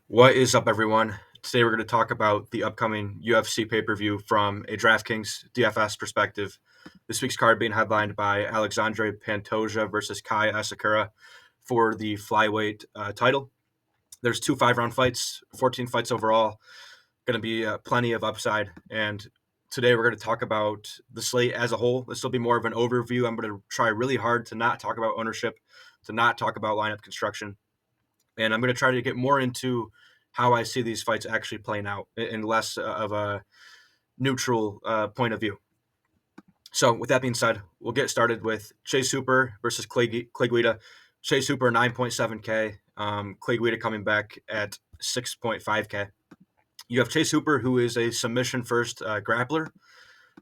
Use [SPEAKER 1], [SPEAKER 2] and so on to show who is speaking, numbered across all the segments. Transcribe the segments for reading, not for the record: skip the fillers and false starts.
[SPEAKER 1] What is up, everyone? Today we're going to talk about the upcoming UFC pay-per-view from a DraftKings DFS perspective. This week's card being headlined by Alexandre Pantoja versus Kai Asakura for the flyweight title. There's two 5-round fights, 14 fights overall. Going to be plenty of upside. And today we're going to talk about the slate as a whole. This will be more of an overview. I'm going to try really hard to not talk about ownership, to not talk about lineup construction, and I'm going to try to get more into how I see these fights actually playing out and less of a neutral point of view. So, with that being said, we'll get started with Chase Hooper versus Clay Guida. Chase Hooper 9.7K, Clay Guida coming back at 6.5K. You have Chase Hooper, who is a submission first grappler,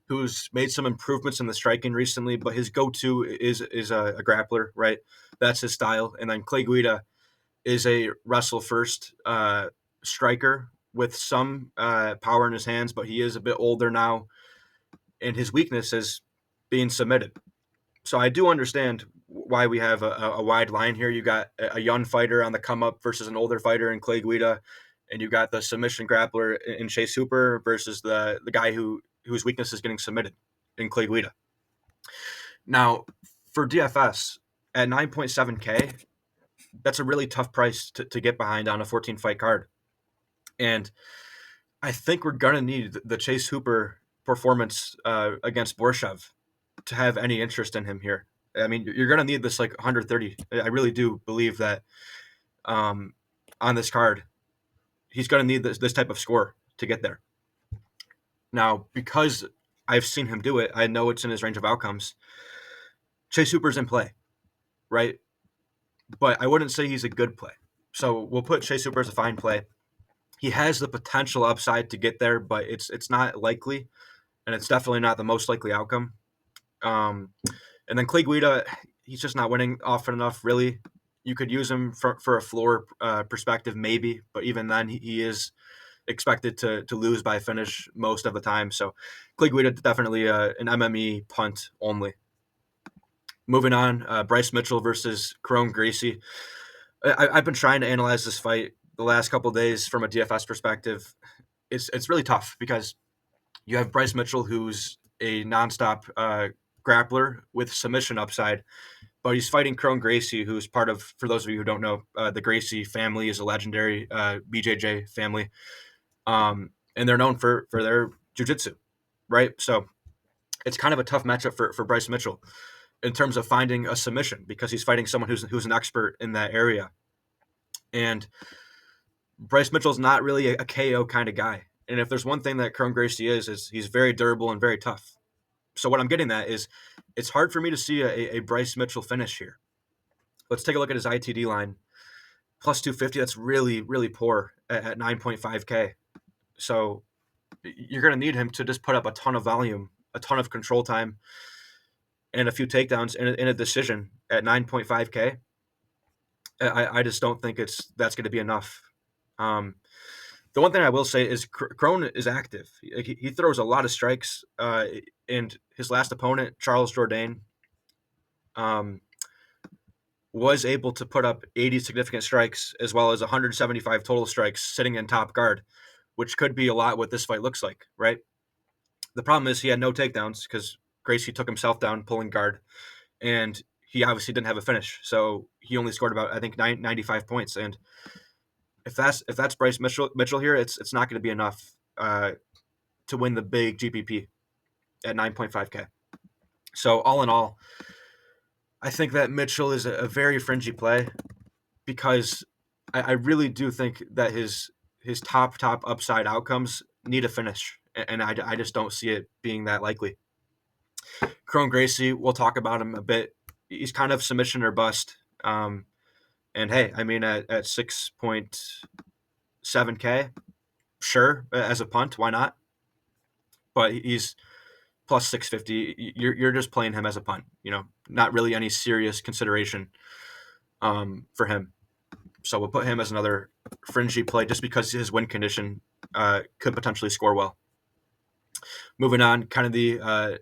[SPEAKER 1] who's made some improvements in the striking recently, but his go-to is a grappler, right? That's his style. And then Clay Guida is a wrestle first striker with some power in his hands, but he is a bit older now, and his weakness is being submitted. So I do understand why we have a wide line here. You got a young fighter on the come up versus an older fighter in Clay Guida, and you got the submission grappler in Chase Hooper versus the guy whose weakness is getting submitted in Clay Guida. Now, for DFS at 9.7K, that's a really tough price to get behind on a 14 fight card. And I think we're going to need the Chase Hooper performance against Borshev to have any interest in him here. I mean, you're going to need this like 130. I really do believe that on this card, he's going to need this type of score to get there. Now, because I've seen him do it, I know it's in his range of outcomes. Chase Hooper's in play, right? But I wouldn't say he's a good play. So we'll put Chase Hooper as a fine play. He has the potential upside to get there, but it's not likely, and it's definitely not the most likely outcome. And then Clay Guida, he's just not winning often enough, really. You could use him for a floor perspective, maybe, but even then, he is expected to lose by finish most of the time. So Clay Guida definitely an MME punt only. Moving on, Bryce Mitchell versus Gracie. I've been trying to analyze this fight the last couple of days from a DFS perspective. It's really tough because you have Bryce Mitchell, who's a nonstop grappler with submission upside, but he's fighting Gracie, who's part of, for those of you who don't know, the Gracie family is a legendary BJJ family, and they're known for their jiu-jitsu, right? So it's kind of a tough matchup for Bryce Mitchell in terms of finding a submission because he's fighting someone who's an expert in that area. And Bryce Mitchell's not really a KO kind of guy. And if there's one thing that Gracie is he's very durable and very tough. So what I'm getting at is it's hard for me to see a Bryce Mitchell finish here. Let's take a look at his ITD line. Plus 250, that's really, really poor at 9.5K. So you're going to need him to just put up a ton of volume, a ton of control time, and a few takedowns in a decision at 9.5K. I just don't think that's going to be enough. The one thing I will say is Crone is active. He throws a lot of strikes, and his last opponent, Charles Jourdain, was able to put up 80 significant strikes as well as 175 total strikes sitting in top guard, which could be a lot what this fight looks like, right? The problem is he had no takedowns because Gracie took himself down pulling guard, and he obviously didn't have a finish. So he only scored about, I think, 95 points. And if that's Bryce Mitchell here, it's not going to be enough to win the big GPP at 9.5K. So all in all, I think that Mitchell is a very fringy play because I really do think that his top upside outcomes need a finish, and I just don't see it being that likely. Gracie, we'll talk about him a bit. He's kind of submission or bust. And hey, I mean, at 6.7K, sure, as a punt, why not? But he's plus 650. You're just playing him as a punt, not really any serious consideration for him. So we'll put him as another fringy play just because his win condition could potentially score well. Moving on, kind of the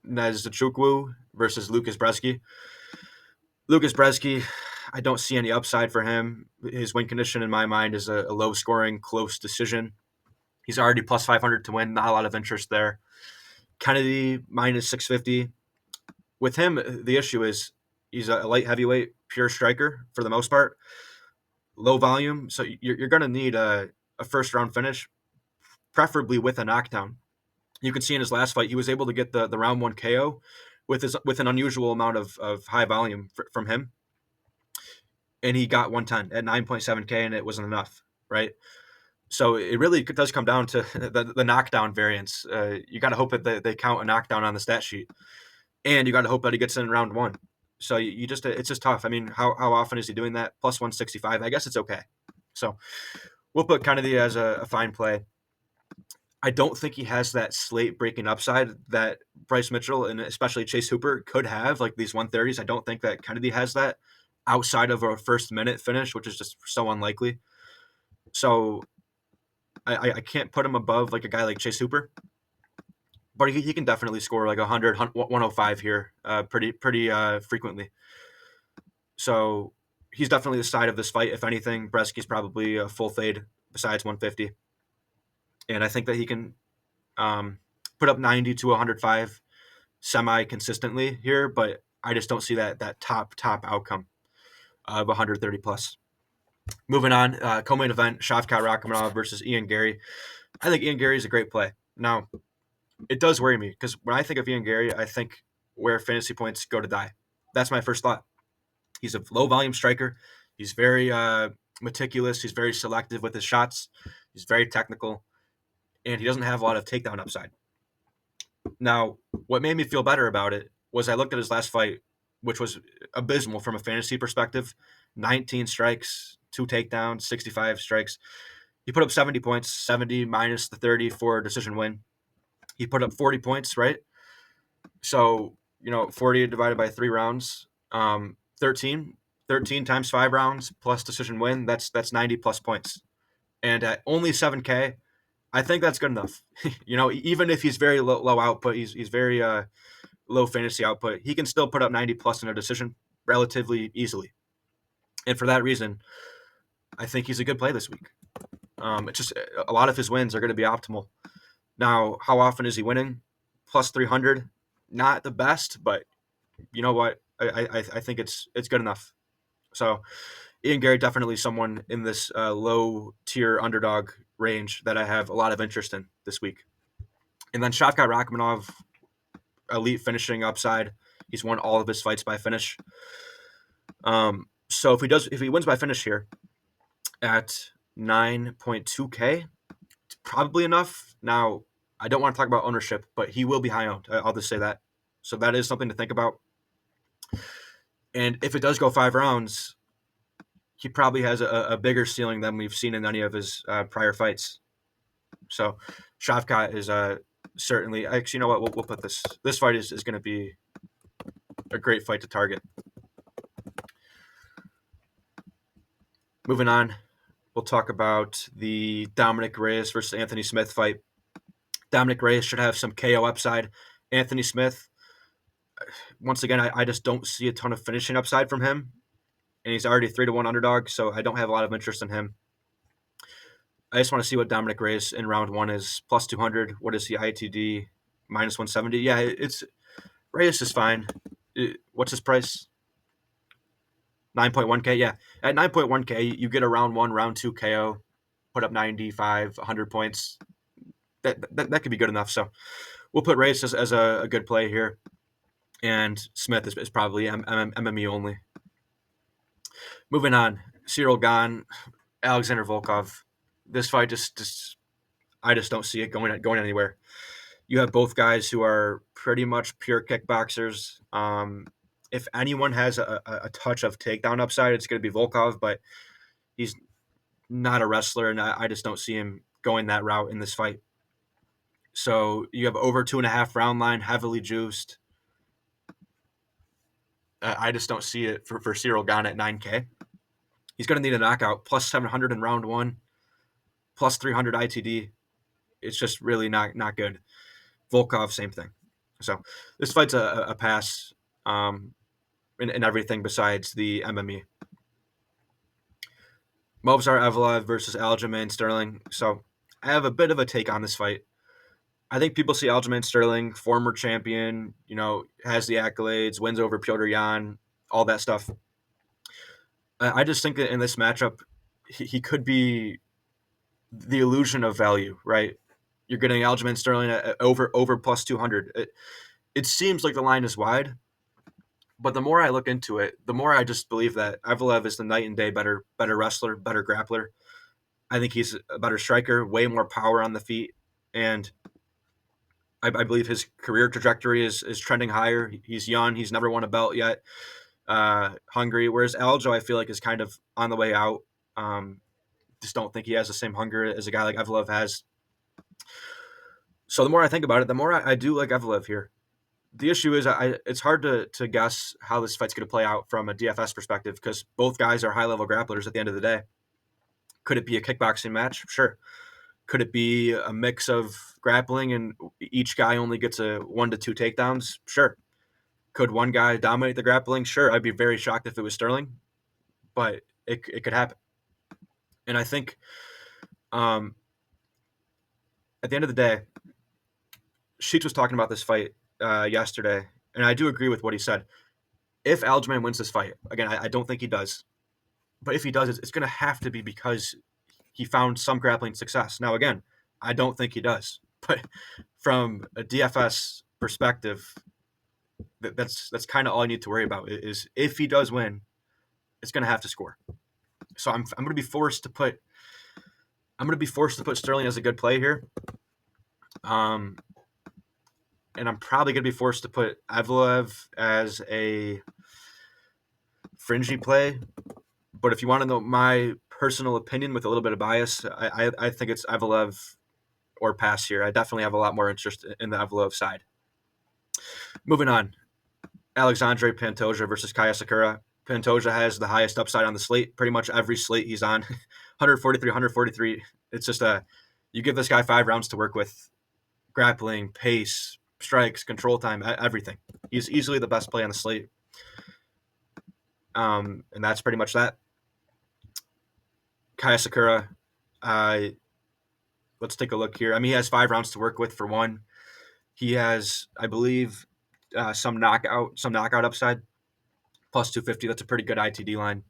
[SPEAKER 1] Nezachukwu versus Brezki. Brezki, I don't see any upside for him. His win condition in my mind is a low scoring, close decision. He's already plus 500 to win. Not a lot of interest there. Kennedy minus 650. With him, the issue is he's a light heavyweight, pure striker for the most part. Low volume, so you're going to need a first round finish, preferably with a knockdown. You can see in his last fight, he was able to get the round 1 KO with an unusual amount of high volume from him. And he got 110 at 9.7K, and it wasn't enough, right? So it really does come down to the knockdown variance. You got to hope that they count a knockdown on the stat sheet, and you got to hope that he gets in round 1. So you just it's just tough. I mean, how often is he doing that? Plus 165. I guess it's okay. So we'll put Kennedy as a fine play. I don't think he has that slate breaking upside that Bryce Mitchell and especially Chase Hooper could have, like these 130s. I don't think that Kennedy has that outside of a first minute finish, which is just so unlikely. So I can't put him above like a guy like Chase Hooper, but he can definitely score like 100, 105 here pretty frequently. So he's definitely the side of this fight. If anything, Brezki's probably a full fade besides 150. And I think that he can put up 90 to 105 semi-consistently here, but I just don't see that top outcome of 130 plus. Moving on, co-main event, Shavkat Rakhmonov versus Ian Garry. I think Ian Garry is a great play. Now, it does worry me because when I think of Ian Garry, I think where fantasy points go to die. That's my first thought. He's a low-volume striker. He's very meticulous. He's very selective with his shots. He's very technical, and he doesn't have a lot of takedown upside. Now, what made me feel better about it was I looked at his last fight, which was abysmal from a fantasy perspective. 19 strikes, 2 takedowns, 65 strikes. He put up 70 points, 70 minus the 30 for a decision win. He put up 40 points, right? So, 40 divided by 3 rounds, 13 times 5 rounds plus decision win, that's 90 plus points. And at only 7K, I think that's good enough. Even if he's very low output, he's very low fantasy output, he can still put up 90 plus in a decision relatively easily. And for that reason, I think he's a good play this week. It's just a lot of his wins are going to be optimal. Now, how often is he winning? Plus 300, not the best, but you know what? I think it's good enough. So Ian Garry, definitely someone in this low tier underdog range that I have a lot of interest in this week. And then Shavkat Rakhmonov, elite finishing upside. He's won all of his fights by finish. So if he wins by finish here at 9.2K, it's probably enough. Now, I don't want to talk about ownership, but he will be high owned. I'll just say that. So that is something to think about. And if it does go 5 rounds, he probably has a bigger ceiling than we've seen in any of his prior fights. So Shavkat is certainly – actually, you know what? We'll put this. This fight is going to be a great fight to target. Moving on, we'll talk about the Dominic Reyes versus Anthony Smith fight. Dominic Reyes should have some KO upside. Anthony Smith, once again, I just don't see a ton of finishing upside from him. And he's already 3-1 underdog, so I don't have a lot of interest in him. I just want to see what Dominic Reyes in round 1 is. Plus 200. What is he? ITD minus 170. Yeah, Reyes is fine. What's his price? 9.1K. Yeah, at 9.1K, you get a round 1, round 2 KO, put up 95, 100 points. That could be good enough. So we'll put Reyes as a good play here, and Smith is probably MME only. Moving on, Cyril Gane, Alexander Volkov. This fight I just don't see it going anywhere. You have both guys who are pretty much pure kickboxers. If anyone has a touch of takedown upside, it's going to be Volkov, but he's not a wrestler, and I just don't see him going that route in this fight. So you have over 2.5 round line, heavily juiced. I just don't see it for Cyril Gane at 9K. He's going to need a knockout, plus 700 in round 1, plus 300 ITD. It's just really not good. Volkov, same thing. So this fight's a pass in everything besides the MME. Movsar Evloev versus Aljamain Sterling. So I have a bit of a take on this fight. I think people see Aljamain Sterling, former champion, has the accolades, wins over Piotr Jan, all that stuff. I just think that in this matchup, he could be the illusion of value, right? You're getting Aljamain Sterling at over plus 200. It seems like the line is wide, but the more I look into it, the more I just believe that Evloev is the night and day better wrestler, better grappler. I think he's a better striker, way more power on the feet, and I believe his career trajectory is trending higher. He's young. He's never won a belt yet. Hungry. Whereas Aljo, I feel like, is kind of on the way out. Just don't think he has the same hunger as a guy like Evloev has. So the more I think about it, the more I do like Evloev here. The issue is it's hard to guess how this fight's going to play out from a DFS perspective because both guys are high-level grapplers at the end of the day. Could it be a kickboxing match? Sure. Could it be a mix of grappling and each guy only gets a 1 to 2 takedowns? Sure. Could one guy dominate the grappling? Sure. I'd be very shocked if it was Sterling, but it could happen. And I think at the end of the day, Sheets was talking about this fight yesterday, and I do agree with what he said. If Aljamain wins this fight, again, I don't think he does, but if he does, it's going to have to be because he found some grappling success. Now, again, I don't think he does, but from a DFS perspective, that's kind of all I need to worry about is if he does win, it's going to have to score. So I'm going to be forced to put Sterling as a good play here. And I'm probably going to be forced to put Evloev as a fringy play. But if you want to know my personal opinion with a little bit of bias, I think it's Evloev or pass here. I definitely have a lot more interest in the Evloev side. Moving on, Alexandre Pantoja versus Kai Asakura. Pantoja has the highest upside on the slate. Pretty much every slate he's on, 143. It's just you give this guy 5 rounds to work with, grappling, pace, strikes, control time, everything. He's easily the best play on the slate. And that's pretty much that. Kai Asakura, let's take a look here. I mean, he has 5 rounds to work with for one. He has, I believe, some knockout upside, plus 250. That's a pretty good ITD line.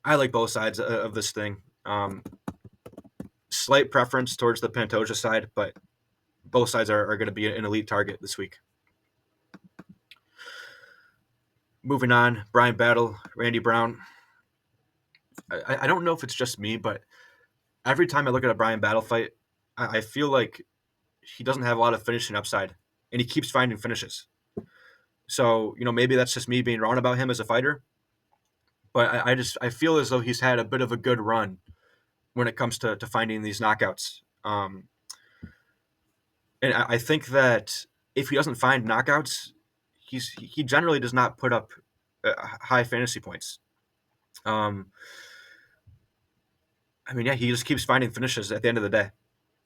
[SPEAKER 1] I like both sides of this thing. Slight preference towards the Pantoja side, but both sides are going to be an elite target this week. Moving on, Brian Battle, Randy Brown. I don't know if it's just me, but every time I look at a Brian Battle fight, I feel like he doesn't have a lot of finishing upside, and he keeps finding finishes. So, maybe that's just me being wrong about him as a fighter, but I feel as though he's had a bit of a good run when it comes to finding these knockouts. And I think that if he doesn't find knockouts, he generally does not put up high fantasy points. He just keeps finding finishes at the end of the day,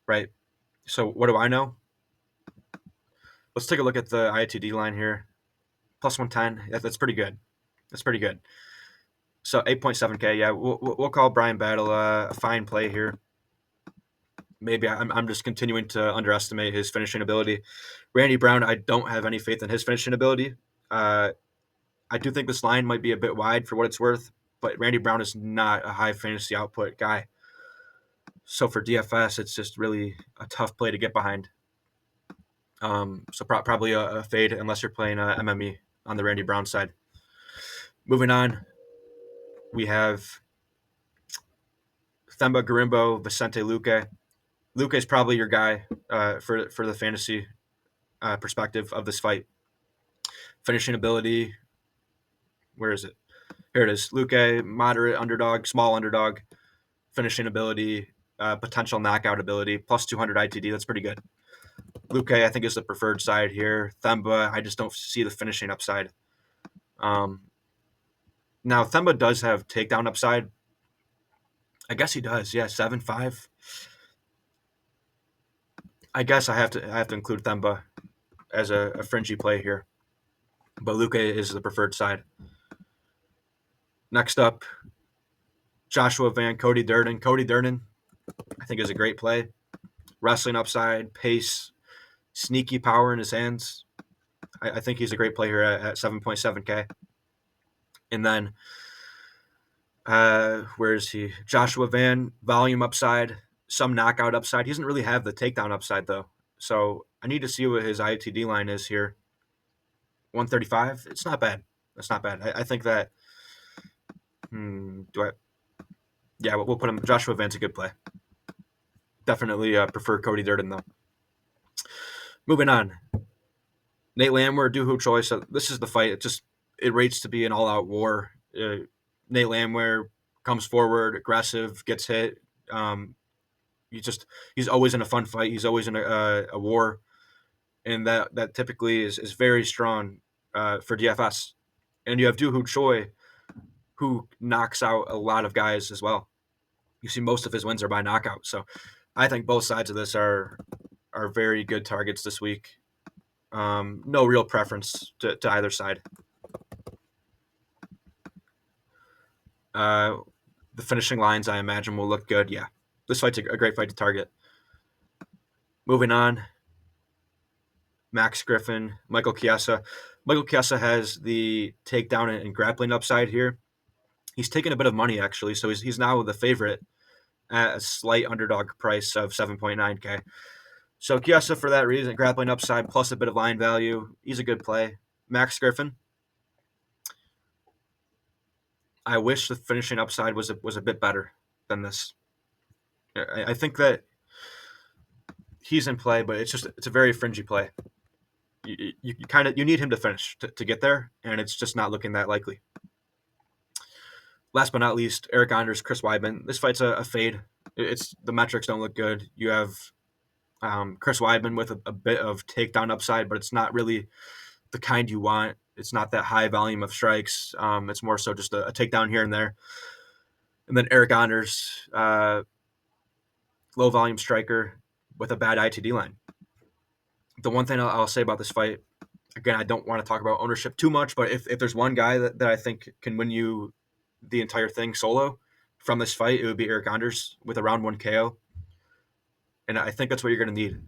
[SPEAKER 1] right? So what do I know? Let's take a look at the ITD line here. Plus 110. That's pretty good. So 8.7K. Yeah, we'll call Brian Battle a fine play here. Maybe I'm just continuing to underestimate his finishing ability. Randy Brown, I don't have any faith in his finishing ability. I do think this line might be a bit wide for what it's worth, but Randy Brown is not a high fantasy output guy. So for DFS, it's just really a tough play to get behind. So probably a fade unless you're playing MME on the Randy Brown side. Moving on, we have Themba Gorimbo, Vicente Luque. Luque is probably your guy for the fantasy perspective of this fight. Finishing ability, where is it? Here it is. Luque, moderate underdog, small underdog. Finishing ability, potential knockout ability, plus 200 ITD. That's pretty good. Luque, I think, is the preferred side here. Themba, I just don't see the finishing upside. Now, Themba does have takedown upside. I guess he does. Yeah, 7.5. I guess I have to include Themba as a fringy play here. But Luque is the preferred side. Next up, Joshua Van, Cody Durden. Cody Durden, I think, is a great play. Wrestling upside, pace, sneaky power in his hands. I think he's a great play here at 7.7K. And then, where is he? Joshua Van, volume upside, some knockout upside. He doesn't really have the takedown upside, though. So I need to see what his ITD line is here. 135. It's not bad. That's not bad. I think that. Yeah, we'll put him. Joshua Van's a good play. Definitely prefer Cody Durden, though. Moving on. Nate Landwehr, Choi. So this is the fight. It rates to be an all-out war. Nate Landwehr comes forward, aggressive, gets hit. He's always in a fun fight. He's always in a war, and that typically is very strong for DFS. And you have Choi, who knocks out a lot of guys as well. You see most of his wins are by knockout. So I think both sides of this are very good targets this week. No real preference to either side. The finishing lines, I imagine, will look good. Yeah, this fight's a great fight to target. Moving on, Max Griffin, Michael Chiesa. Michael Chiesa has the takedown and grappling upside here. He's taken a bit of money, actually, so he's now the favorite at a slight underdog price of 7.9K. So Chiesa, for that reason, grappling upside plus a bit of line value, he's a good play. Max Griffin, I wish the finishing upside was a bit better than this. I think that he's in play, but it's a very fringy play. You need him to finish to get there, and it's just not looking that likely. Last but not least, Eric Anders, Chris Weidman. This fight's a fade. The metrics don't look good. You have Chris Weidman with a bit of takedown upside, but it's not really the kind you want. It's not that high volume of strikes. It's more so just a takedown here and there. And then Eric Anders, low volume striker with a bad ITD line. The one thing I'll say about this fight, again, I don't want to talk about ownership too much, but if there's one guy that I think can win you the entire thing solo from this fight, it would be Eric Anders with a round 1 KO. And I think that's what you're going to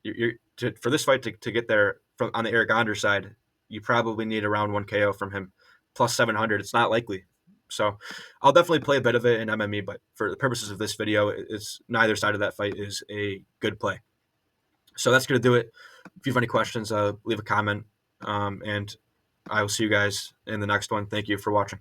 [SPEAKER 1] need. For this fight to get there on the Eric Anders side, you probably need a round 1 KO from him. Plus 700, it's not likely. So I'll definitely play a bit of it in MME, but for the purposes of this video, it's neither side of that fight is a good play. So that's going to do it. If you have any questions, leave a comment, and I will see you guys in the next one. Thank you for watching.